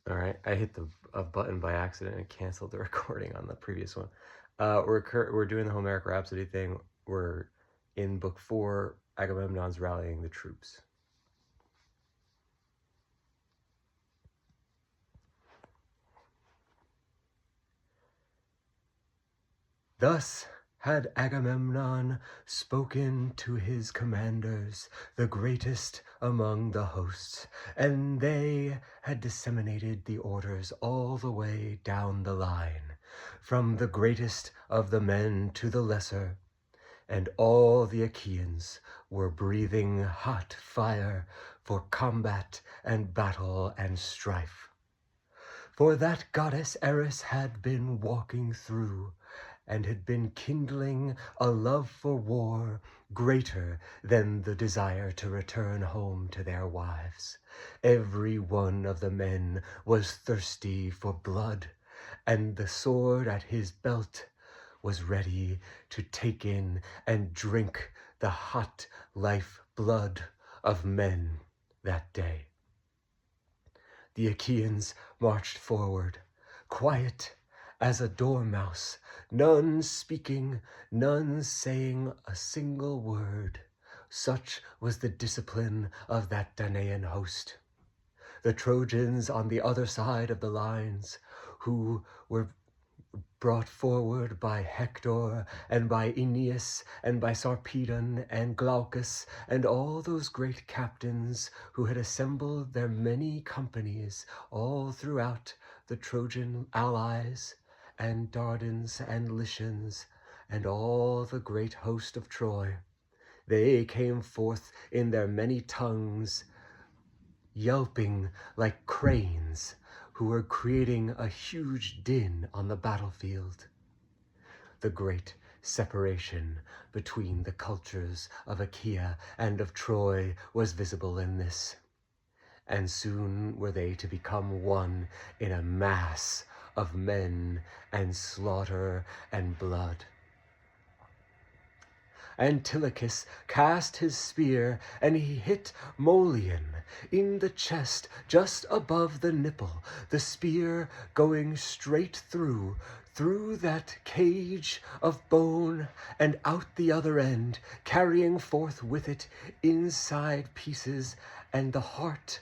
All right, I hit a button by accident and canceled the recording on the previous one. We're doing the Homeric Rhapsody thing. We're in book 4. Agamemnon's rallying the troops. Thus had Agamemnon spoken to his commanders, the greatest among the hosts, and they had disseminated the orders all the way down the line, from the greatest of the men to the lesser, and all the Achaeans were breathing hot fire for combat and battle and strife. For that goddess Eris had been walking through, and had been kindling a love for war greater than the desire to return home to their wives. Every one of the men was thirsty for blood, and the sword at his belt was ready to take in and drink the hot life blood of men that day. The Achaeans marched forward, quiet as a dormouse, none speaking, none saying a single word. Such was the discipline of that Danaan host. The Trojans on the other side of the lines, who were brought forward by Hector and by Aeneas and by Sarpedon and Glaucus and all those great captains who had assembled their many companies all throughout the Trojan allies and Dardans and Lycians and all the great host of Troy. They came forth in their many tongues, yelping like cranes who were creating a huge din on the battlefield. The great separation between the cultures of Achaea and of Troy was visible in this, and soon were they to become one in a mass of men and slaughter and blood. Antilochus cast his spear, and he hit Molion in the chest just above the nipple, the spear going straight through that cage of bone and out the other end, carrying forth with it inside pieces, and the heart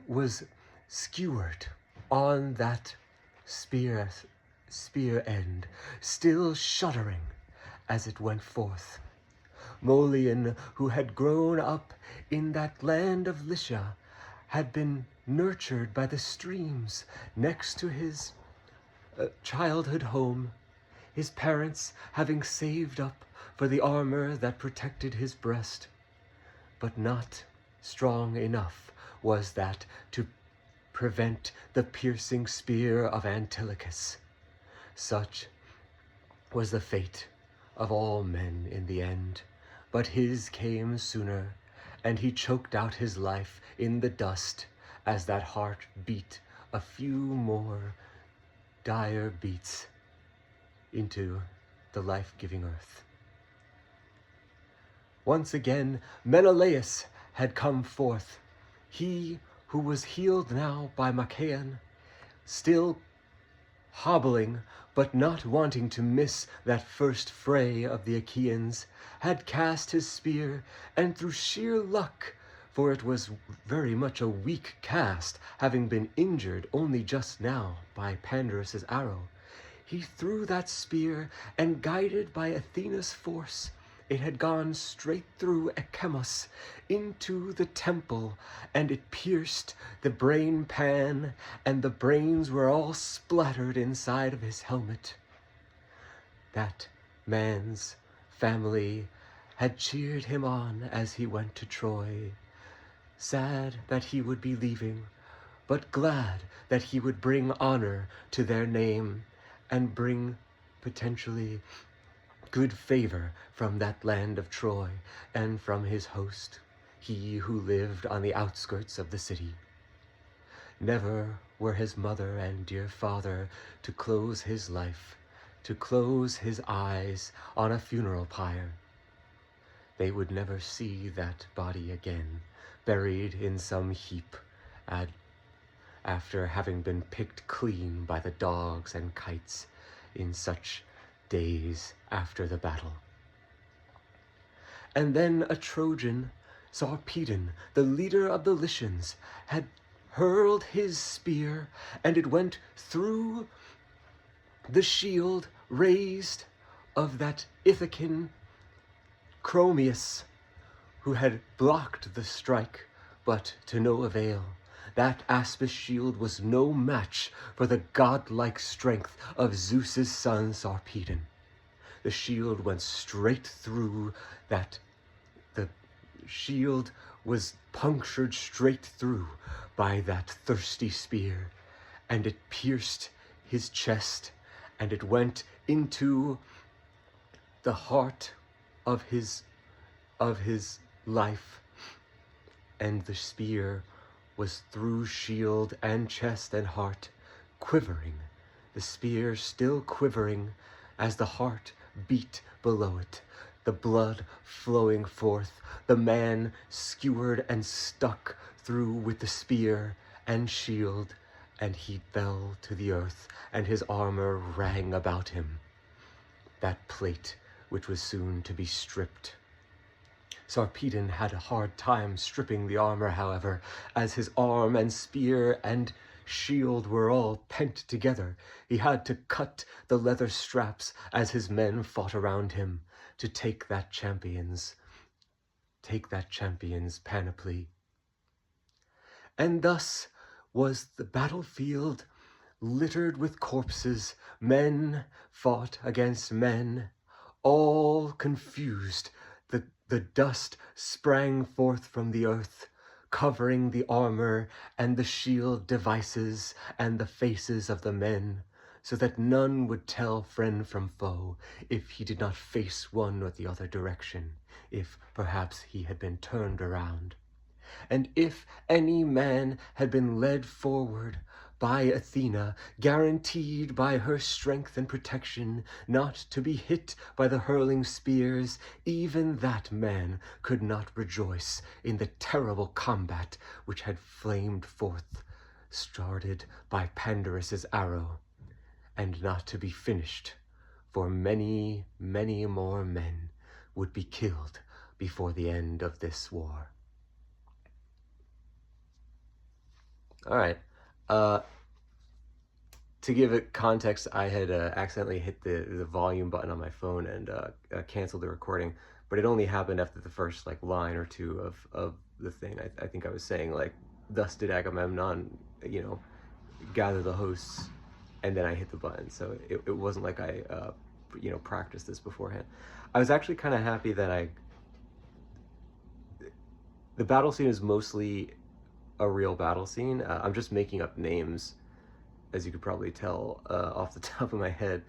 was skewered on that spear end, still shuddering as it went forth. Molion, who had grown up in that land of Lycia, had been nurtured by the streams next to his childhood home, his parents having saved up for the armor that protected his breast. But not strong enough was that to prevent the piercing spear of Antilochus. Such was the fate of all men in the end, but his came sooner, and he choked out his life in the dust as that heart beat a few more dire beats into the life-giving earth. Once again, Menelaus had come forth, he who was healed now by Machaon, still hobbling, but not wanting to miss that first fray of the Achaeans, had cast his spear, and through sheer luck, for it was very much a weak cast, having been injured only just now by Pandarus's arrow, he threw that spear, and guided by Athena's force, it had gone straight through Echemos into the temple, and it pierced the brain pan, and the brains were all splattered inside of his helmet. That man's family had cheered him on as he went to Troy, sad that he would be leaving, but glad that he would bring honor to their name and bring potentially good favor from that land of Troy and from his host, he who lived on the outskirts of the city. Never were his mother and dear father to close his life, to close his eyes on a funeral pyre. They would never see that body again, buried in some heap after having been picked clean by the dogs and kites in such days after the battle. And then a Trojan, Sarpedon, the leader of the Lycians, had hurled his spear, and it went through the shield raised of that Ithacan Chromius, who had blocked the strike, but to no avail. That Aspis shield was no match for the godlike strength of Zeus's son Sarpedon. The shield went straight through that. The shield was punctured straight through by that thirsty spear, and it pierced his chest, and it went into the heart of his life, and the spear was through shield and chest and heart, quivering, the spear still quivering as the heart beat below it, the blood flowing forth, the man skewered and stuck through with the spear and shield, and he fell to the earth, and his armor rang about him, that plate which was soon to be stripped. Sarpedon had a hard time stripping the armor, however, as his arm and spear and shield were all pent together. He had to cut the leather straps as his men fought around him to take that champion's panoply. And thus was the battlefield littered with corpses. Men fought against men, all confused. The dust sprang forth from the earth, covering the armor and the shield devices and the faces of the men, so that none would tell friend from foe if he did not face one or the other direction, if perhaps he had been turned around. And if any man had been led forward by Athena, guaranteed by her strength and protection not to be hit by the hurling spears, even that man could not rejoice in the terrible combat which had flamed forth, started by Pandarus's arrow, and not to be finished, for many, many more men would be killed before the end of this war. All right. To give it context, I had accidentally hit the volume button on my phone and canceled the recording, but it only happened after the first line or two of the thing. I think I was saying thus did Agamemnon, gather the hosts, and then I hit the button. So it wasn't like I practiced this beforehand. I was actually kind of happy that the battle scene is mostly a real battle scene. I'm just making up names, as you could probably tell off the top of my head.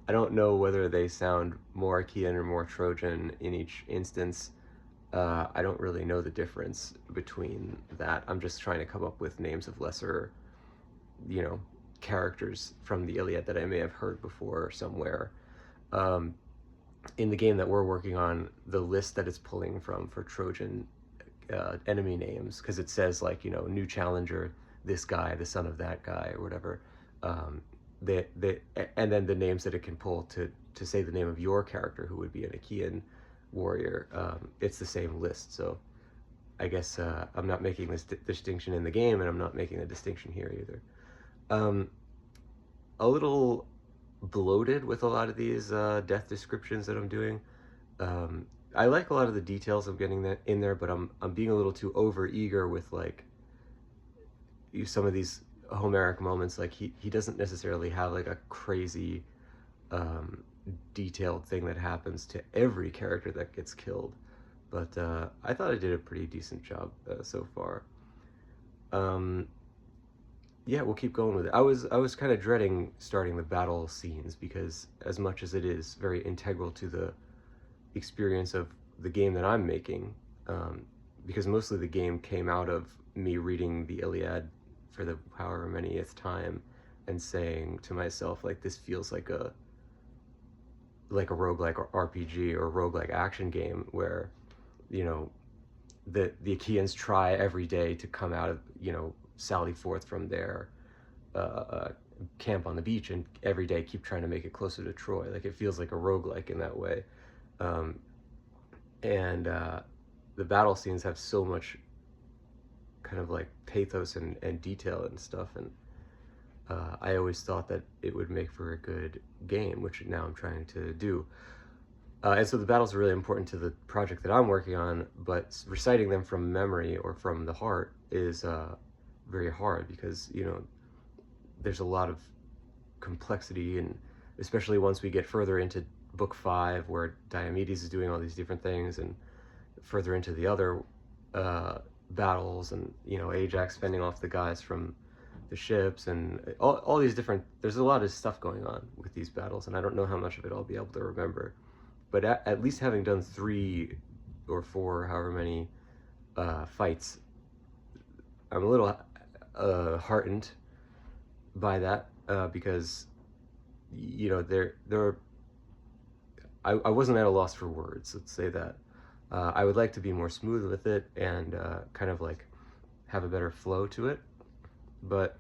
I don't know whether they sound more Achaean or more Trojan in each instance. I don't really know the difference between that. I'm just trying to come up with names of lesser, characters from the Iliad that I may have heard before somewhere. In the game that we're working on, the list that it's pulling from for Trojan enemy names, because it says new challenger, this guy, the son of that guy, or whatever. And then the names that it can pull to say the name of your character, who would be an Achaean warrior. It's the same list. So I guess I'm not making this distinction in the game, and I'm not making a distinction here either. A little bloated with a lot of these death descriptions that I'm doing. I like a lot of the details of getting that in there, but I'm being a little too over eager with some of these Homeric moments. He doesn't necessarily have a crazy detailed thing that happens to every character that gets killed, but I thought I did a pretty decent job so far. Yeah, we'll keep going with it. I was kind of dreading starting the battle scenes, because as much as it is very integral to the experience of the game that I'm making, because mostly the game came out of me reading the Iliad for the however manyth time and saying to myself, this feels like a roguelike or RPG or roguelike action game where the Achaeans try every day to come out of sally forth from their camp on the beach and every day keep trying to make it closer to Troy. Like, it feels like a roguelike in that way. Um, and the battle scenes have so much kind of like pathos and detail and stuff, and I always thought that it would make for a good game, which now I'm trying to do. And so the battles are really important to the project that I'm working on, but reciting them from memory or from the heart is very hard, because, you know, there's a lot of complexity, and especially once we get further into book 5, where Diomedes is doing all these different things, and further into the other battles, and, you know, Ajax fending off the guys from the ships, and all these different, there's a lot of stuff going on with these battles, and I don't know how much of it I'll be able to remember. But at least having done 3 or 4, however many fights, I'm a little heartened by that, because, you know, I wasn't at a loss for words, let's say that. I would like to be more smooth with it and kind of like have a better flow to it, but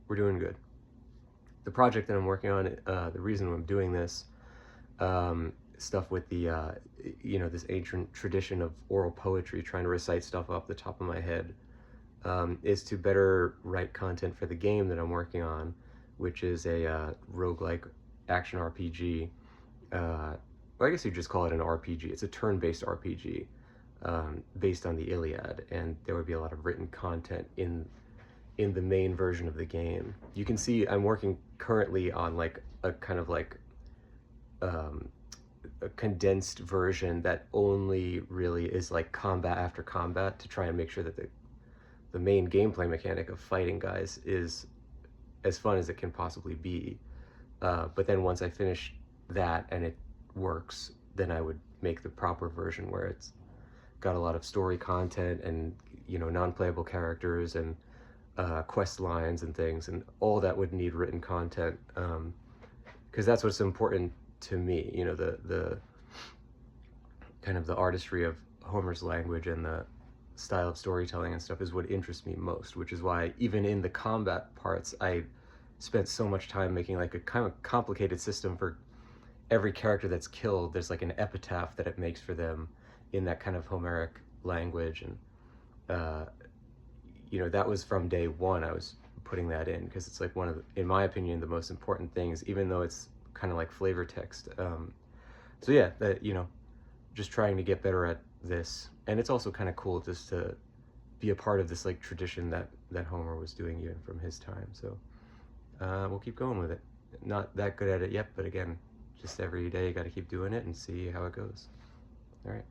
we're doing good. The project that I'm working on, the reason I'm doing this stuff with the, you know, this ancient tradition of oral poetry, trying to recite stuff off the top of my head, is to better write content for the game that I'm working on, which is a roguelike action RPG. Well, I guess you'd just call it an RPG. It's a turn-based RPG based on the Iliad, and there would be a lot of written content in the main version of the game. You can see I'm working currently on like a kind of like a condensed version that only really is like combat after combat, to try and make sure that the main gameplay mechanic of fighting guys is as fun as it can possibly be. But then once I finish that and it works, then I would make the proper version where it's got a lot of story content and, you know, non-playable characters and quest lines and things, and all that would need written content, because that's what's important to me. You know, the kind of the artistry of Homer's language and the style of storytelling and stuff is what interests me most, which is why even in the combat parts I spent so much time making like a kind of complicated system for every character that's killed. There's like an epitaph that it makes for them in that kind of Homeric language, and you know, that was from day one. I was putting that in because it's like one of the, in my opinion, the most important things, even though it's kind of like flavor text. So yeah, that, you know, just trying to get better at this, and it's also kind of cool just to be a part of this like tradition that Homer was doing even from his time. So we'll keep going with it. Not that good at it yet, but again, just every day you got to keep doing it and see how it goes. All right.